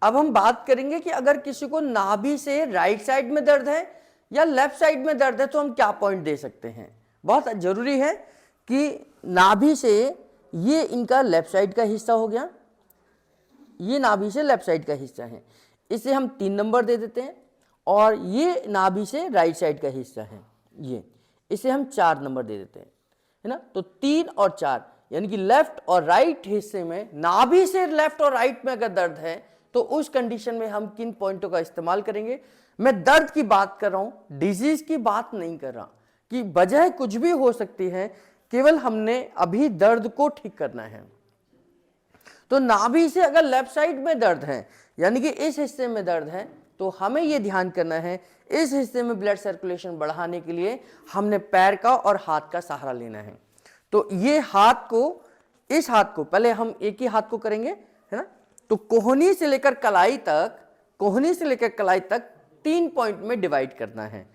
अब हम बात करेंगे कि अगर किसी को नाभि से राइट साइड में दर्द है या लेफ्ट साइड में दर्द है तो हम क्या पॉइंट दे सकते हैं। बहुत जरूरी है कि नाभि से, ये इनका लेफ्ट साइड का हिस्सा हो गया, ये नाभि से लेफ्ट साइड का हिस्सा है, इसे हम 3 नंबर दे देते हैं। और ये नाभि से राइट साइड का हिस्सा है, ये, इसे हम 4 नंबर दे देते हैं, है ना। तो 3 और 4 यानी कि लेफ्ट और राइट हिस्से में, नाभि से लेफ्ट और राइट में अगर दर्द है तो उस कंडीशन में हम किन पॉइंटों का इस्तेमाल करेंगे। मैं दर्द की बात कर रहा हूं, डिजीज की बात नहीं कर रहा, कि वजह कुछ भी हो सकती है, केवल हमने अभी दर्द को ठीक करना है। तो नाभि से अगर लेफ्ट साइड में दर्द है, यानी कि इस हिस्से में दर्द है, तो हमें यह ध्यान करना है इस हिस्से में ब्लड सर्कुलेशन बढ़ाने के लिए हमने पैर का और हाथ का सहारा लेना है। तो ये हाथ को, इस हाथ को पहले हम एक ही हाथ को करेंगे, है ना। तो कोहनी से लेकर कलाई तक, कोहनी से लेकर कलाई तक 3 पॉइंट में डिवाइड करना है।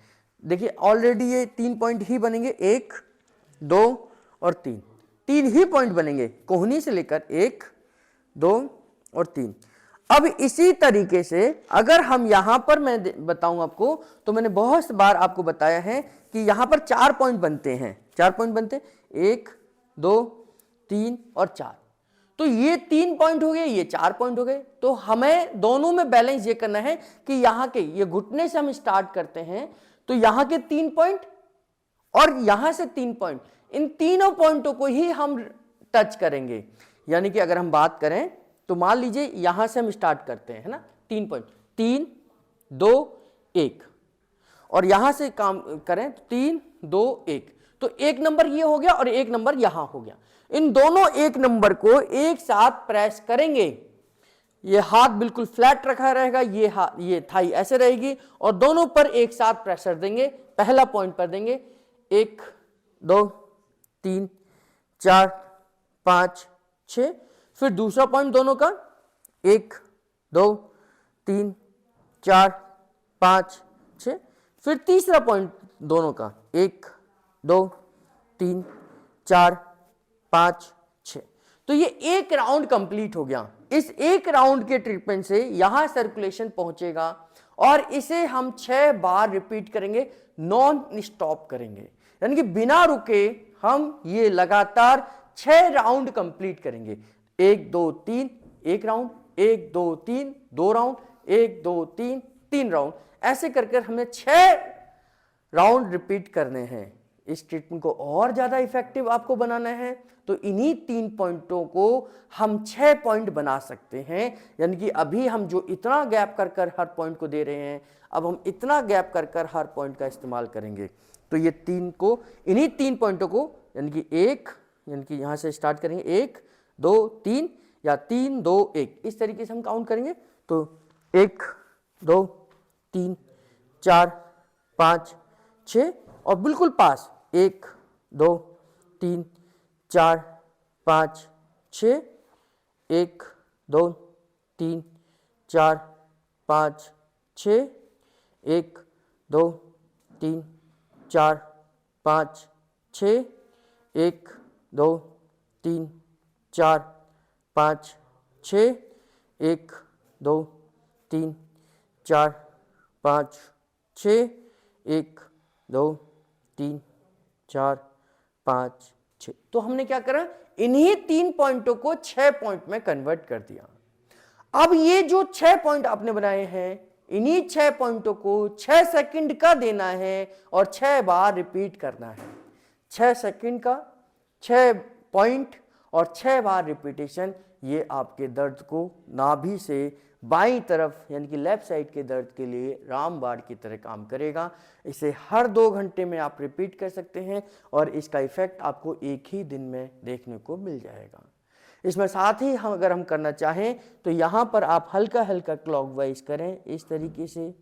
देखिए ऑलरेडी ये 3 पॉइंट ही बनेंगे, 1, 2 और 3, 3 ही पॉइंट बनेंगे कोहनी से लेकर 1, 2 और 3। अब इसी तरीके से अगर हम यहां पर, मैं बताऊं आपको, तो मैंने बहुत बार आपको बताया है कि यहां पर 4 पॉइंट बनते हैं, 4 पॉइंट बनते हैं, 1, 2, 3 और 4। तो ये 3 पॉइंट हो गए, ये 4 पॉइंट हो गए। तो हमें दोनों में बैलेंस ये करना है कि यहां के, ये घुटने से हम स्टार्ट करते हैं, तो यहां के 3 पॉइंट और यहां से 3 पॉइंट, इन तीनों पॉइंटों को ही हम टच करेंगे। यानी कि अगर हम बात करें तो मान लीजिए यहां से हम स्टार्ट करते हैं, है ना, 3 पॉइंट, 3, 2, 1, और यहां से काम करें 3, 2, 1, तो 1 नंबर ये हो गया और 1 नंबर यहां हो गया। इन दोनों 1 नंबर को एक साथ प्रेस करेंगे, ये हाथ बिल्कुल फ्लैट रखा रहेगा, ये हाथ, ये थाई ऐसे रहेगी, और दोनों पर एक साथ प्रेशर देंगे। पहला पॉइंट पर देंगे 1, 2, 3, 4, 5, 6, फिर दूसरा पॉइंट दोनों का 1, 2, 3, 4, 5, 6, फिर तीसरा पॉइंट दोनों का 1, 2, 3, 4, 5, 6। तो ये एक राउंड कंप्लीट हो गया। इस एक राउंड के ट्रीटमेंट से यहां सर्कुलेशन पहुंचेगा और इसे हम 6 बार रिपीट करेंगे, नॉन स्टॉप करेंगे, यानी कि बिना रुके हम ये लगातार 6 राउंड कंप्लीट करेंगे। 1, 2, 3 1 राउंड, 1, 2, 3 2 राउंड, 1, 2, 3 3 राउंड, ऐसे करके हमें 6 राउंड रिपीट करने हैं। इस ट्रीटमेंट को और ज्यादा इफेक्टिव आपको बनाना है तो इन्हीं 3 पॉइंटों को हम 6 पॉइंट बना सकते हैं। यानी कि अभी हम जो इतना गैप कर कर हर पॉइंट को दे रहे हैं, अब हम इतना गैप कर कर हर पॉइंट का इस्तेमाल करेंगे। तो ये 3 को, इन्हीं 3 पॉइंटों को, यानी कि 1, यानी कि यहां से स्टार्ट करेंगे 1, 2, 3 या 3, 2, 1, इस तरीके से हम काउंट करेंगे। तो 1, 2, 3, 4, 5, 6 और बिल्कुल पास 1, 2, 3, 4, 5, 6, 1, 2, 3, 4, 5, 6, 1, 2, 3, 4, 5, 6, 1, 2, 3, 4, 5, 6, 1, 2, 3, 4, 5, 6, 1, 2, 3, 4, 5, 6। तो हमने क्या करा, इन्हीं 3 पॉइंटों को 6 पॉइंट में कन्वर्ट कर दिया। अब ये जो 6 पॉइंट आपने बनाए हैं, इन्हीं 6 पॉइंटों को 6 सेकंड का देना है और 6 बार रिपीट करना है। 6 सेकंड का 6 पॉइंट और 6 बार रिपीटेशन, ये आपके दर्द को नाभि से बाईं तरफ यानी कि लेफ्ट साइड के दर्द के लिए रामबाण की तरह काम करेगा। इसे हर 2 घंटे में आप रिपीट कर सकते हैं और इसका इफेक्ट आपको एक ही दिन में देखने को मिल जाएगा। इसमें साथ ही हम अगर हम करना चाहें तो यहाँ पर आप हल्का हल्का क्लॉकवाइज करें, इस तरीके से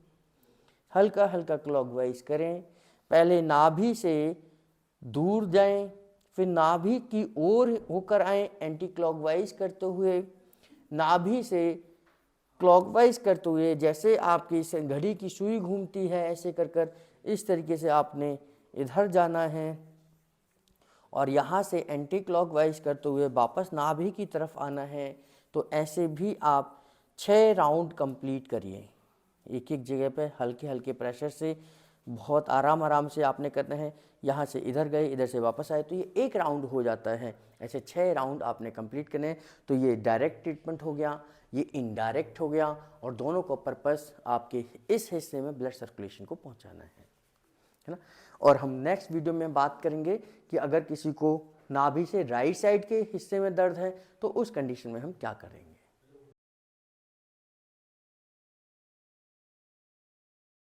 हल्का हल्का क्लॉकवाइज करें। पहले नाभि से दूर जाएं, फिर नाभि की ओर होकर आएं एंटी क्लॉकवाइज करते हुए, नाभि से क्लॉकवाइज करते हुए, जैसे आपकी घड़ी की सुई घूमती है ऐसे कर कर इस तरीके से आपने इधर जाना है और यहाँ से एंटी क्लॉकवाइज करते हुए वापस नाभि की तरफ आना है। तो ऐसे भी आप 6 राउंड कंप्लीट करिए। एक एक जगह पे हल्के हल्के प्रेशर से बहुत आराम से आपने करना है। यहाँ से इधर गए, इधर से वापस आए, तो ये एक राउंड हो जाता है। ऐसे 6 राउंड आपने कंप्लीट करने हैं। तो ये डायरेक्ट ट्रीटमेंट हो गया, ये इनडायरेक्ट हो गया, और दोनों का पर्पस आपके इस हिस्से में ब्लड सर्कुलेशन को पहुँचाना है ना। और हम नेक्स्ट वीडियो में बात करेंगे कि अगर किसी को नाभि से राइट साइड के हिस्से में दर्द है तो उस कंडीशन में हम क्या करेंगे।